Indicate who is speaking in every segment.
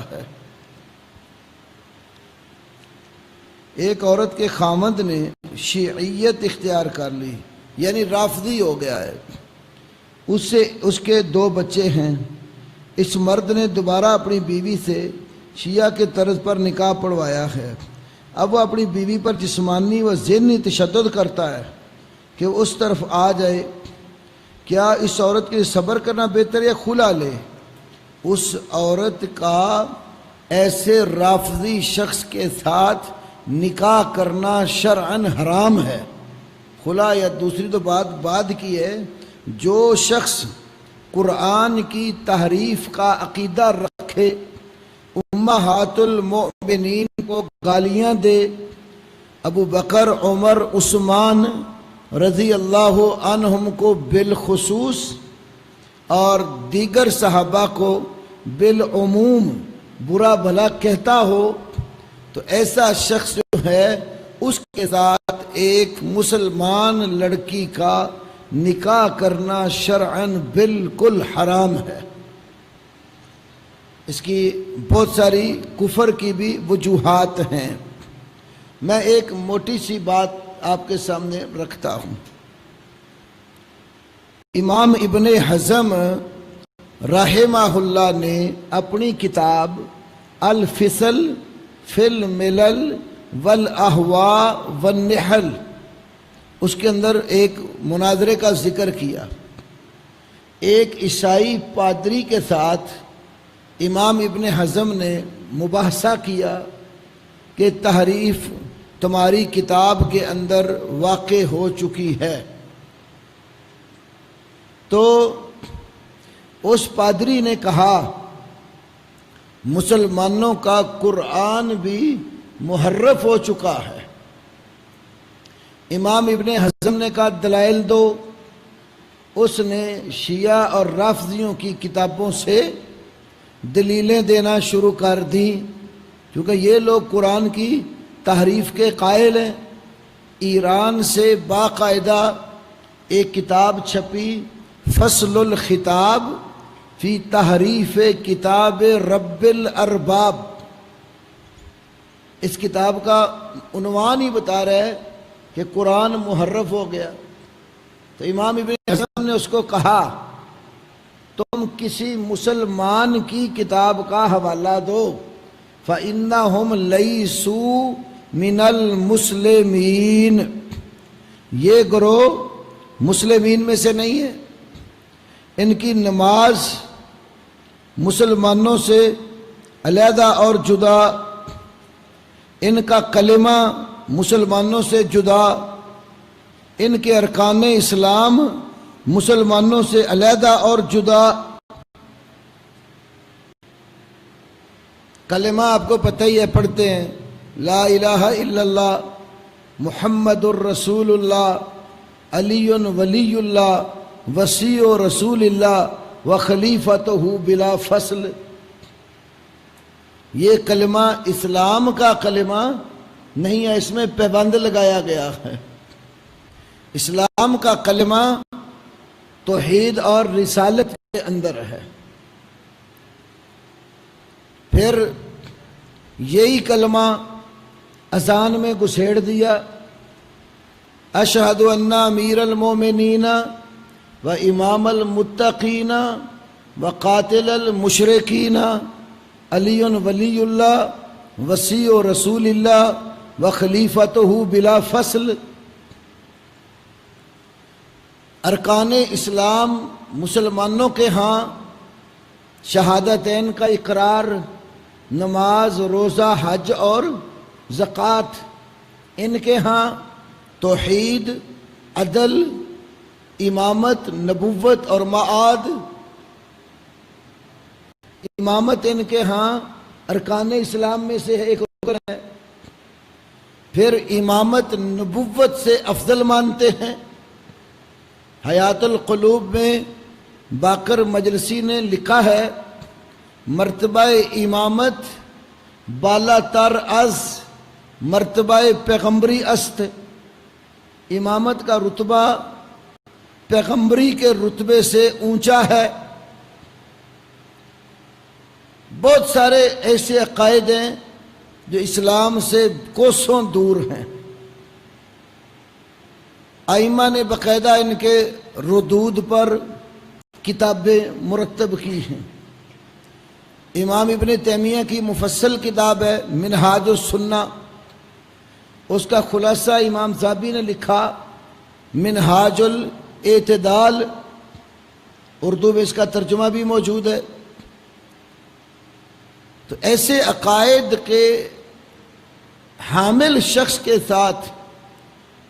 Speaker 1: ہے۔ ایک عورت کے خامند نے شیعیت اختیار کر لی، یعنی رافضی ہو گیا ہے، اس کے 2 بچے ہیں۔ اس مرد نے دوبارہ اپنی بیوی سے شیعہ کے طرز پر نکاح پڑھوایا ہے۔ اب وہ اپنی بیوی پر جسمانی و ذہنی تشدد کرتا ہے کہ وہ اس طرف آ جائے۔ کیا اس عورت کے لیے صبر کرنا بہتر یا خلا لے؟ اس عورت کا ایسے رافضی شخص کے ساتھ نکاح کرنا شرعاً حرام ہے۔ خلا یا دوسری تو بات بعد کی ہے۔ جو شخص قرآن کی تحریف کا عقیدہ رکھے، امہات المؤمنین کو گالیاں دے، ابو بکر، عمر، عثمان رضی اللہ عنہم کو بالخصوص اور دیگر صحابہ کو بالعموم برا بھلا کہتا ہو، تو ایسا شخص جو ہے اس کے ساتھ ایک مسلمان لڑکی کا نکاح کرنا شرعاً بالکل حرام ہے۔ اس کی بہت ساری کفر کی بھی وجوہات ہیں۔ میں ایک موٹی سی بات آپ کے سامنے رکھتا ہوں۔ امام ابن حزم رحمہ اللہ نے اپنی کتاب الفصل فی الملل والاہواء والنحل، اس کے اندر ایک مناظرے کا ذکر کیا۔ ایک عیسائی پادری کے ساتھ امام ابن حزم نے مباحثہ کیا کہ تحریف تمہاری کتاب کے اندر واقع ہو چکی ہے۔ تو اس پادری نے کہا مسلمانوں کا قرآن بھی محرف ہو چکا ہے۔ امام ابن حزم نے کہا دلائل دو۔ اس نے شیعہ اور رافضیوں کی کتابوں سے دلیلیں دینا شروع کر دیں، کیونکہ یہ لوگ قرآن کی تحریف کے قائل ہیں۔ ایران سے باقاعدہ ایک کتاب چھپی، فصل الخطاب فی تحریف کتاب رب الارباب۔ اس کتاب کا عنوان ہی بتا رہا ہے کہ قرآن محرف ہو گیا۔ تو امام ابن حزم نے اس کو کہا تم کسی مسلمان کی کتاب کا حوالہ دو، فَإِنَّهُمْ لَيْسُوا مِنَ الْمُسْلِمِينَ، یہ گروہ مسلمین میں سے نہیں ہے۔ ان کی نماز مسلمانوں سے علیحدہ اور جدا، ان کا کلمہ مسلمانوں سے جدا، ان کے ارکان اسلام مسلمانوں سے علیحدہ اور جدا۔ کلمہ آپ کو پتہ ہی ہے، پڑھتے ہیں لا الہ الا اللہ محمد الرسول اللہ علی ولی اللہ وصی رسول اللہ و خلیفتہ بلا فصل۔ یہ کلمہ اسلام کا کلمہ نہیں ہے، اس میں پابند لگایا گیا ہے۔ اسلام کا کلمہ توحید اور رسالت کے اندر ہے۔ پھر یہی کلمہ اذان میں گھسیڑ دیا، اشہد ان امیر المومنین و امام المتقین و قاتل المشرکین علی ولی اللہ وصی رسول اللہ و خلیفتہ بلا فصل۔ ارکان اسلام مسلمانوں کے ہاں شہادتین کا اقرار، نماز، روزہ، حج اور زکوٰۃ، ان کے ہاں توحید، عدل، امامت، نبوت اور معاد۔ امامت ان کے ہاں ارکان اسلام میں سے ایک رکن ہے۔ پھر امامت نبوت سے افضل مانتے ہیں۔ حیات القلوب میں باقر مجلسی نے لکھا ہے مرتبہ امامت بالا تر از مرتبہ پیغمبری است۔ امامت کا رتبہ پیغمبری کے رتبے سے اونچا ہے۔ بہت سارے ایسے عقائد ہیں جو اسلام سے کوسوں دور ہیں۔ ائمہ نے باقاعدہ ان کے ردود پر کتابیں مرتب کی ہیں۔ امام ابن تیمیہ کی مفصل کتاب ہے منہاج السنہ، اس کا خلاصہ امام ذہبی نے لکھا منہاج الاعتدال، اردو میں اس کا ترجمہ بھی موجود ہے۔ تو ایسے عقائد کے حامل شخص کے ساتھ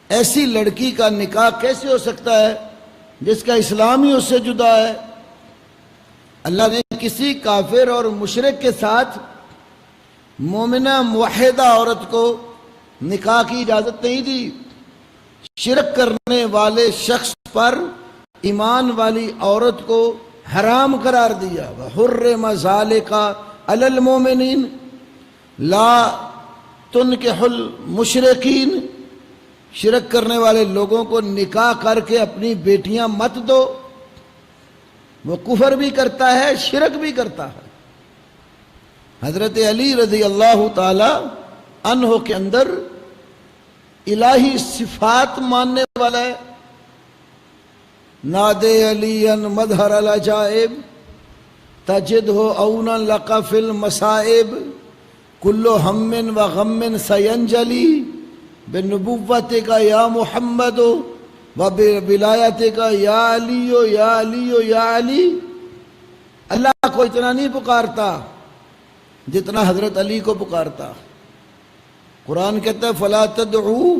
Speaker 1: ایسی لڑکی کا نکاح کیسے ہو سکتا ہے جس کا اسلام ہی اس سے جدا ہے؟ اللہ نے کسی کافر اور مشرک کے ساتھ مومنہ موحدہ عورت کو نکاح کی اجازت نہیں دی۔ شرک کرنے والے شخص پر ایمان والی عورت کو حرام قرار دیا۔ وَحُرِّمَ ذَلِكَ عَلَى الْمُؤْمِنِينَ لَا تُنْكِحُ الْمُشْرِكِينَ، شرک کرنے والے لوگوں کو نکاح کر کے اپنی بیٹیاں مت دو۔ وہ کفر بھی کرتا ہے، شرک بھی کرتا ہے۔ حضرت علی رضی اللہ تعالی عنہ کے اندر الہی صفات ماننے والا ہے۔ نادے علی مظہر العجائب تجدہ اونا لک فی المصائب کل ہم و غم سینجلی بنبوتک یا محمد و بولایتک یا علی یا علی یا علی۔ اللہ کو اتنا نہیں پکارتا جتنا حضرت علی کو پکارتا۔ قرآن کہتا ہے فَلَا تَدْعُوا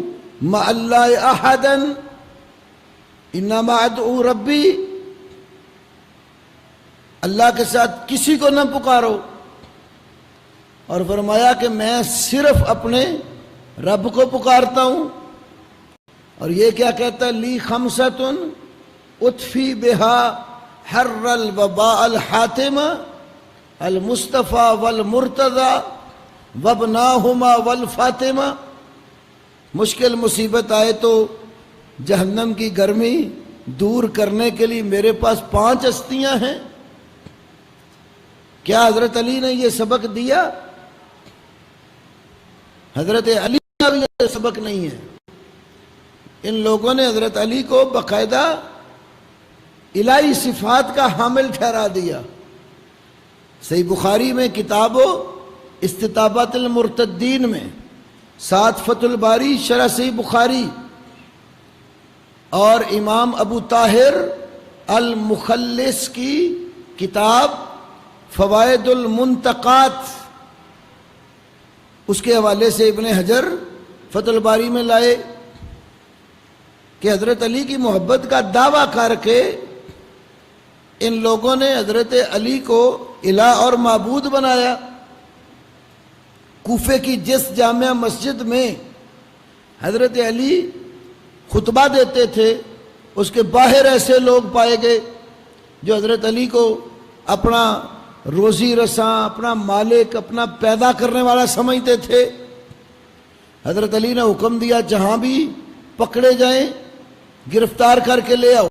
Speaker 1: مَعَ اللَّهِ أَحَدًا إِنَّمَا أَدْعُو رَبِّي، اللہ کے ساتھ کسی کو نہ پکارو، اور فرمایا کہ میں صرف اپنے رب کو پکارتا ہوں۔ اور یہ کیا کہتا ہے لی خمسۃ اطفی بہا حر الوباء الحاتم المصطفیٰ والمرتضی وابناہما والفاطمہ، مشکل مصیبت آئے تو جہنم کی گرمی دور کرنے کے لیے میرے پاس 5 ہستیاں ہیں۔ کیا حضرت علی نے یہ سبق دیا؟ حضرت علی کا بھی یہ سبق نہیں ہے۔ ان لوگوں نے حضرت علی کو باقاعدہ الہی صفات کا حامل ٹھہرا دیا۔ صحیح بخاری میں کتاب استطابات المرتدین میں، ساتھ فتح الباری شرح صحیح بخاری، اور امام ابو طاہر المخلص کی کتاب فوائد المنتقات، اس کے حوالے سے ابن حجر فتح الباری میں لائے کہ حضرت علی کی محبت کا دعویٰ کر کے ان لوگوں نے حضرت علی کو الہ اور معبود بنایا۔ کوفے کی جس جامع مسجد میں حضرت علی خطبہ دیتے تھے، اس کے باہر ایسے لوگ پائے گئے جو حضرت علی کو اپنا روزی رساں، اپنا مالک، اپنا پیدا کرنے والا سمجھتے تھے۔ حضرت علی نے حکم دیا جہاں بھی پکڑے جائیں گرفتار کر کے لے آؤ۔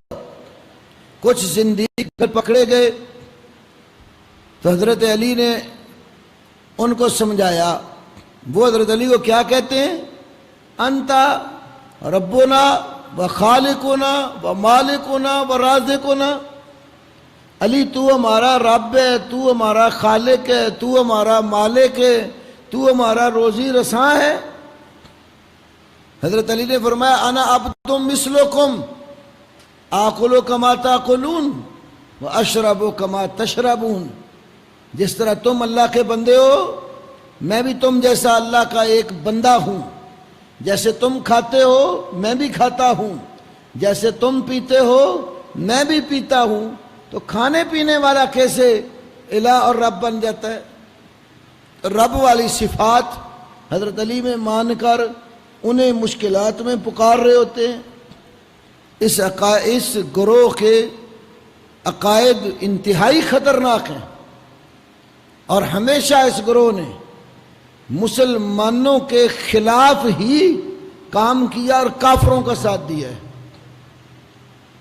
Speaker 1: کچھ زندیق پکڑے گئے تو حضرت علی نے ان کو سمجھایا۔ وہ حضرت علی کو کیا کہتے ہیں؟ انتا ربنا و خالقنا و مالکنا و رازقنا، علی تو ہمارا رب ہے، تو ہمارا خالق ہے، تو ہمارا مالک ہے، تو ہمارا روزی رساں ہے۔ حضرت علی نے فرمایا انا عبد مثلکم آکل کما تاکلون و اشرب کما تشربون، جس طرح تم اللہ کے بندے ہو میں بھی تم جیسا اللہ کا ایک بندہ ہوں، جیسے تم کھاتے ہو میں بھی کھاتا ہوں، جیسے تم پیتے ہو میں بھی پیتا ہوں۔ تو کھانے پینے والا کیسے الہ اور رب بن جاتا ہے؟ رب والی صفات حضرت علی میں مان کر انہیں مشکلات میں پکار رہے ہوتے ہیں۔ اس گروہ کے عقائد انتہائی خطرناک ہیں، اور ہمیشہ اس گروہ نے مسلمانوں کے خلاف ہی کام کیا اور کافروں کا ساتھ دیا ہے۔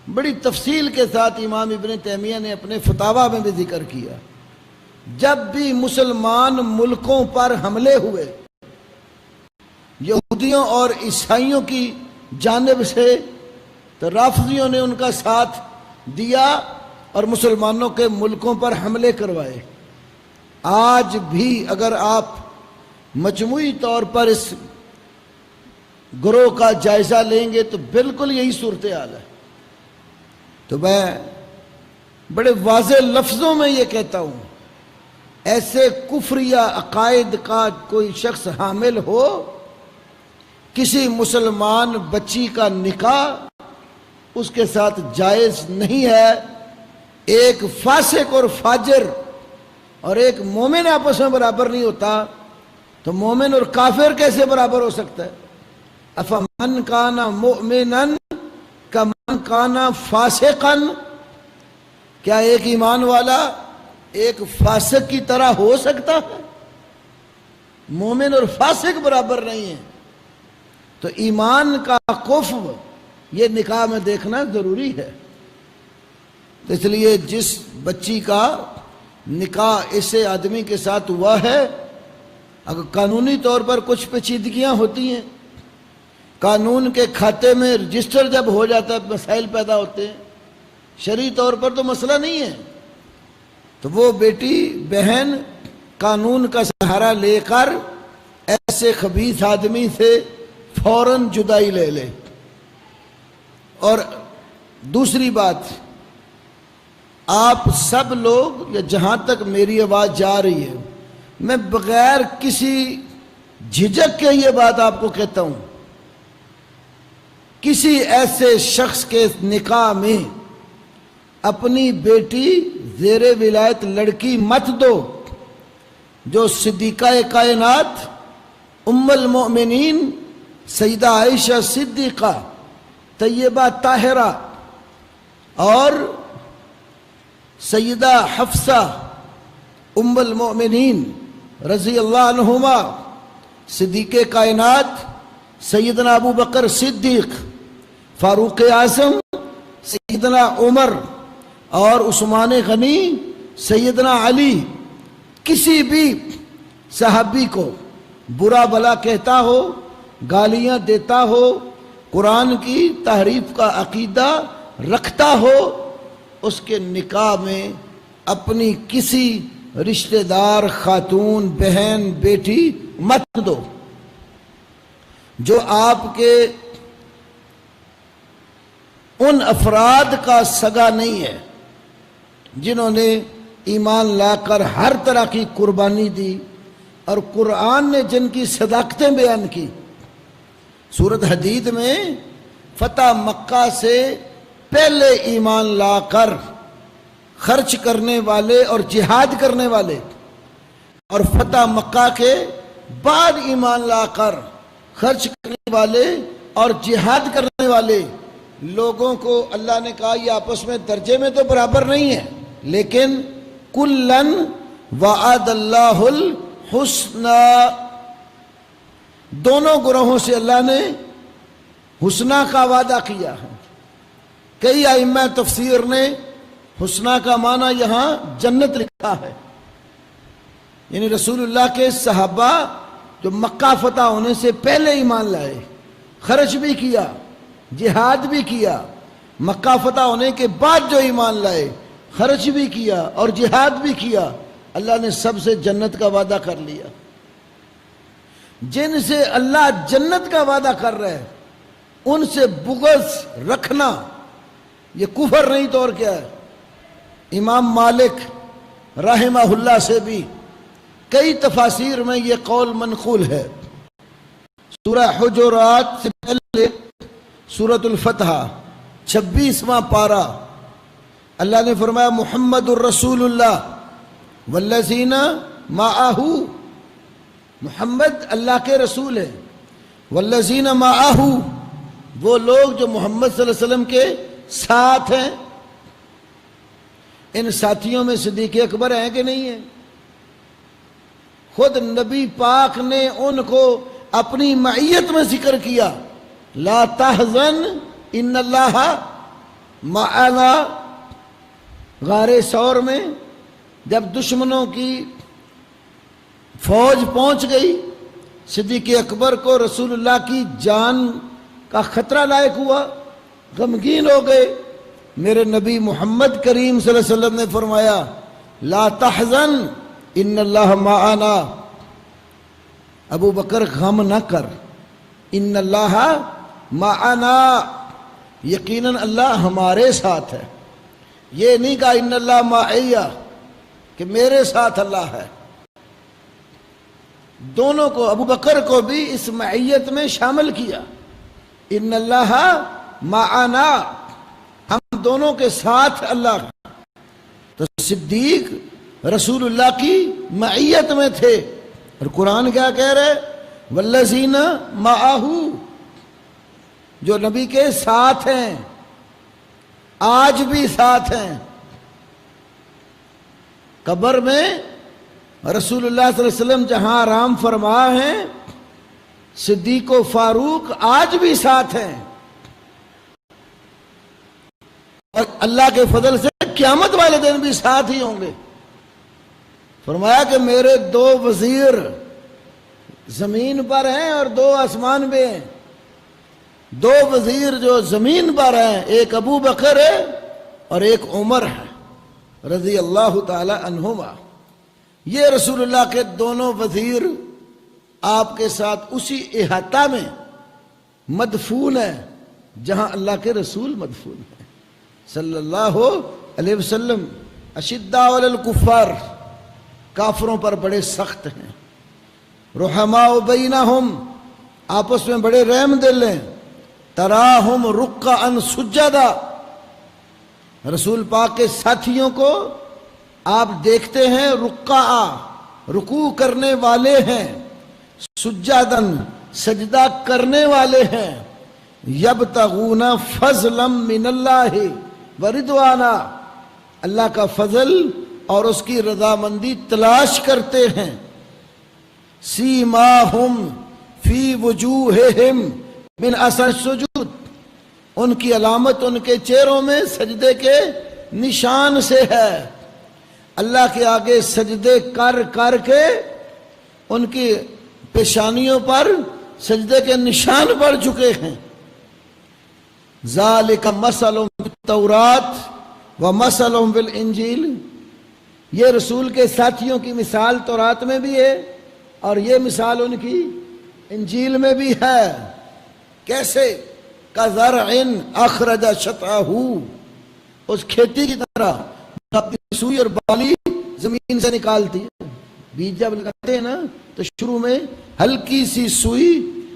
Speaker 1: بڑی تفصیل کے ساتھ امام ابن تیمیہ نے اپنے فتاویٰ میں بھی ذکر کیا۔ جب بھی مسلمان ملکوں پر حملے ہوئے یہودیوں اور عیسائیوں کی جانب سے، تو رافضیوں نے ان کا ساتھ دیا اور مسلمانوں کے ملکوں پر حملے کروائے۔ آج بھی اگر آپ مجموعی طور پر اس گروہ کا جائزہ لیں گے تو بالکل یہی صورتحال ہے۔ تو میں بڑے واضح لفظوں میں یہ کہتا ہوں، ایسے کفریہ عقائد کا کوئی شخص حامل ہو، کسی مسلمان بچی کا نکاح اس کے ساتھ جائز نہیں ہے۔ ایک فاسق اور فاجر اور ایک مومن آپس میں برابر نہیں ہوتا، تو مومن اور کافر کیسے برابر ہو سکتا ہے؟ افمن کان مؤمنا کمن کان فاسقا، کیا ایک ایمان والا ایک فاسق کی طرح ہو سکتا ہے؟ مومن اور فاسق برابر نہیں ہیں۔ تو ایمان کا کفو یہ نکاح میں دیکھنا ضروری ہے۔ تو اس لیے جس بچی کا نکاح اسے آدمی کے ساتھ ہوا ہے، اگر قانونی طور پر کچھ پیچیدگیاں ہوتی ہیں، قانون کے کھاتے میں رجسٹر جب ہو جاتا ہے مسائل پیدا ہوتے ہیں، شرعی طور پر تو مسئلہ نہیں ہے، تو وہ بیٹی بہن قانون کا سہارا لے کر ایسے خبیث آدمی سے فوراً جدائی لے لے۔ اور دوسری بات، آپ سب لوگ، یا جہاں تک میری آواز جا رہی ہے، میں بغیر کسی جھجک کے یہ بات آپ کو کہتا ہوں، کسی ایسے شخص کے نکاح میں اپنی بیٹی زیر ولایت لڑکی مت دو جو صدیقہ کائنات ام المؤمنین سیدہ عائشہ صدیقہ طیبہ طاہرہ اور سیدہ حفصہ ام المؤمنین رضی اللہ عنہما، صدیق کائنات سیدنا ابو بکر صدیق، فاروق اعظم سیدنا عمر اور عثمان غنی سیدنا علی، کسی بھی صحابی کو برا بلا کہتا ہو، گالیاں دیتا ہو، قرآن کی تحریف کا عقیدہ رکھتا ہو، اس کے نکاح میں اپنی کسی رشتہ دار خاتون بہن بیٹی مت دو جو آپ کے ان افراد کا سگا نہیں ہے جنہوں نے ایمان لا کر ہر طرح کی قربانی دی اور قرآن نے جن کی صداقتیں بیان کی۔ سورۃ حدید میں فتح مکہ سے پہلے ایمان لا کر خرچ کرنے والے اور جہاد کرنے والے، اور فتح مکہ کے بعد ایمان لا کر خرچ کرنے والے اور جہاد کرنے والے لوگوں کو اللہ نے کہا یہ آپس میں درجے میں تو برابر نہیں ہے، لیکن کلن وعد اللہ الحسنى، دونوں گروہوں سے اللہ نے حسنہ کا وعدہ کیا ہے۔ کئی ائمہ تفسیر نے حسنہ کا معنی یہاں جنت لکھا ہے، یعنی رسول اللہ کے صحابہ جو مکہ فتح ہونے سے پہلے ایمان لائے، خرچ بھی کیا، جہاد بھی کیا، مکہ فتح ہونے کے بعد جو ایمان لائے، خرچ بھی کیا اور جہاد بھی کیا، اللہ نے سب سے جنت کا وعدہ کر لیا۔ جن سے اللہ جنت کا وعدہ کر رہا ہے ان سے بغض رکھنا یہ کفر نہیں تو اور کیا ہے۔ امام مالک رحمہ اللہ سے بھی کئی تفاسیر میں یہ قول منقول ہے۔ سورہ حجرات سے پہلے سورۃ الفتح 26واں پارہ اللہ نے فرمایا محمد الرسول اللہ والذین معہ، محمد اللہ کے رسول ہے، والذین معہ وہ لوگ جو محمد صلی اللہ علیہ وسلم کے ساتھ ہیں۔ ان ساتھیوں میں صدیق اکبر ہیں کہ نہیں ہیں؟ خود نبی پاک نے ان کو اپنی معیت میں ذکر کیا، لا تحزن ان اللہ معنا، غار ثور میں جب دشمنوں کی فوج پہنچ گئی، صدیق اکبر کو رسول اللہ کی جان کا خطرہ لاحق ہوا، غمگین ہو گئے۔ میرے نبی محمد کریم صلی اللہ علیہ وسلم نے فرمایا لا تحزن ان اللہ معنا، ابو بکر غم نہ کر، ان اللہ معنا، یقیناً اللہ ہمارے ساتھ ہے۔ یہ نہیں کہا ان اللہ معیہ کہ میرے ساتھ اللہ ہے، دونوں کو، ابو بکر کو بھی اس معیت میں شامل کیا، ان اللہ معنا، ہم دونوں کے ساتھ اللہ۔ تو صدیق رسول اللہ کی معیت میں تھے، اور قرآن کیا کہہ رہے؟ والذین معہ، جو نبی کے ساتھ ہیں، آج بھی ساتھ ہیں۔ قبر میں رسول اللہ صلی اللہ علیہ وسلم جہاں آرام فرما ہیں، صدیق و فاروق آج بھی ساتھ ہیں، اور اللہ کے فضل سے قیامت والے دن بھی ساتھ ہی ہوں گے۔ فرمایا کہ میرے دو وزیر زمین پر ہیں اور دو آسمان پہ ہیں۔ دو وزیر جو زمین پر ہیں، ایک ابو بکر ہے اور ایک عمر ہے رضی اللہ تعالی عنہما۔ یہ رسول اللہ کے دونوں وزیر آپ کے ساتھ اسی احاطہ میں مدفون ہیں جہاں اللہ کے رسول مدفون ہیں صلی اللہ علیہ وسلم۔ اشداء علی الکفار، کافروں پر بڑے سخت ہیں، رحماء بینہم، آپس میں بڑے رحم دل ہیں، تراہم رکعا سجدا، رسول پاک کے ساتھیوں کو آپ دیکھتے ہیں رکعا، رکوع کرنے والے ہیں، سجدن، سجدہ کرنے والے ہیں، یبتغون فضلا من اللہ ورضوانا، اللہ کا فضل اور اس کی رضامندی تلاش کرتے ہیں۔ سیماہم فی وجوہہم من اثر السجود، ان کی علامت ان کے چہروں میں سجدے کے نشان سے ہے۔ اللہ کے آگے سجدے کر کر کے ان کی پیشانیوں پر سجدے کے نشان پڑ چکے ہیں۔ ذالک مثلہم فی التوراۃ و مثلہم فی الانجیل، یہ رسول کے ساتھیوں کی مثال تورات میں بھی ہے اور یہ مثال ان کی انجیل میں بھی ہے۔ کیسے؟ کزرع اخرج شطأہ، اس کھیتی کی طرح اپنی سوئی اور بالی زمین سے نکالتی ہے۔ بیج جب لگاتے ہیں نا تو شروع میں ہلکی سی سوئی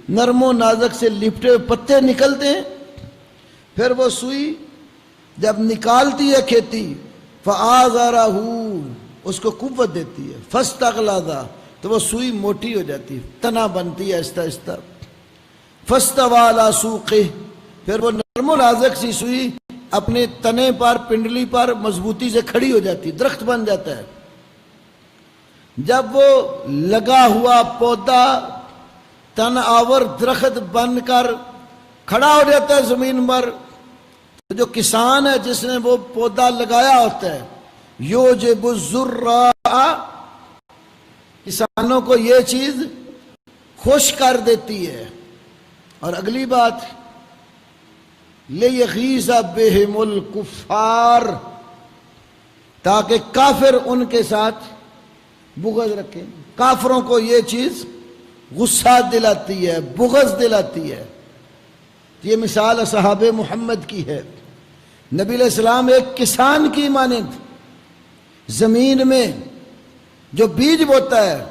Speaker 1: نرم و نازک سے لپٹے ہوئے پتے نکلتے ہیں، پھر وہ سوئی جب نکالتی ہے کھیتی فآزرہ، اس کو قوت دیتی ہے، فاستغلظ، تو وہ سوئی موٹی ہو جاتی ہے، تنا بنتی ہے آہستہ آہستہ، فاستوى علی سوقہ، پھر وہ نرم و نازک سی سوئی اپنے تنے پر، پنڈلی پر مضبوطی سے کھڑی ہو جاتی، درخت بن جاتا ہے۔ جب وہ لگا ہوا پودا تن آور درخت بن کر کھڑا ہو جاتا ہے زمین پر، تو جو کسان ہے جس نے وہ پودا لگایا ہوتا ہے، یوجب الزراء، کسانوں کو یہ چیز خوش کر دیتی ہے۔ اور اگلی بات، لیغیظ بہم الکفار، تاکہ کافر ان کے ساتھ بغض رکھیں۔ کافروں کو یہ چیز غصہ دلاتی ہے، بغض دلاتی ہے۔ یہ مثال اصحاب محمد کی ہے۔ نبی علیہ السلام ایک کسان کی مانند زمین میں جو بیج بوتا ہے،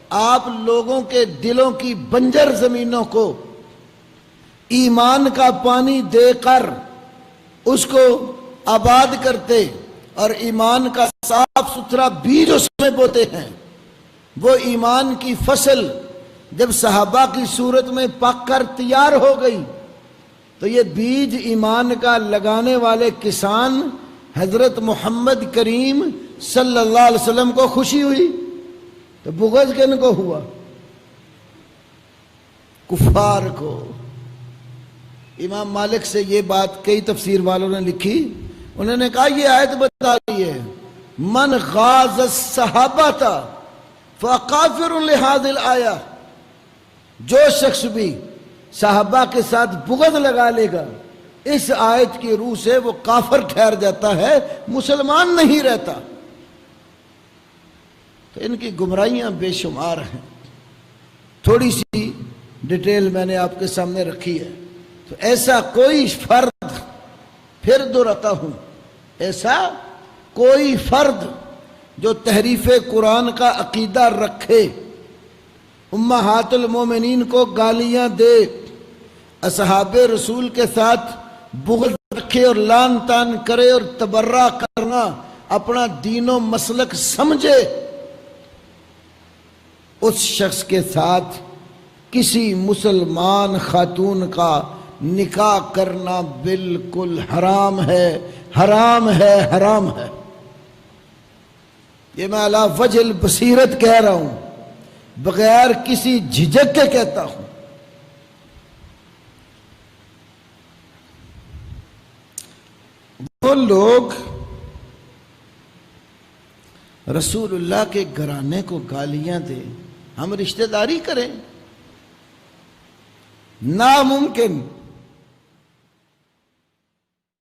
Speaker 1: آپ لوگوں کے دلوں کی بنجر زمینوں کو ایمان کا پانی دے کر اس کو آباد کرتے اور ایمان کا صاف ستھرا بیج اس میں بوتے ہیں۔ وہ ایمان کی فصل جب صحابہ کی صورت میں پک کر تیار ہو گئی تو یہ بیج ایمان کا لگانے والے کسان حضرت محمد کریم صلی اللہ علیہ وسلم کو خوشی ہوئی، تو بغض کن کو ہوا؟ کفار کو۔ امام مالک سے یہ بات کئی تفسیر والوں نے لکھی، انہوں نے کہا یہ آیت بتا رہی ہے من غاز الصحابہ فکافر لہذا الآیہ، جو شخص بھی صحابہ کے ساتھ بغض لگا لے گا اس آیت کی روح سے وہ کافر ٹھہر جاتا ہے، مسلمان نہیں رہتا۔ تو ان کی گمراہیاں بے شمار ہیں، تھوڑی سی ڈیٹیل میں نے آپ کے سامنے رکھی ہے۔ تو ایسا کوئی فرد، پھر دہراتا ہوں، ایسا کوئی فرد جو تحریف قرآن کا عقیدہ رکھے، امہات المومنین کو گالیاں دے، اصحاب رسول کے ساتھ بغض رکھے اور لان تان کرے اور تبرہ کرنا اپنا دین و مسلک سمجھے، اس شخص کے ساتھ کسی مسلمان خاتون کا نکاح کرنا بالکل حرام ہے، حرام ہے، حرام ہے۔ یہ میں علی وجہ البصیرت کہہ رہا ہوں، بغیر کسی جھجک کے کہتا ہوں۔ وہ لوگ رسول اللہ کے گھرانے کو گالیاں دیں، ہم رشتہ داری کریں، ناممکن۔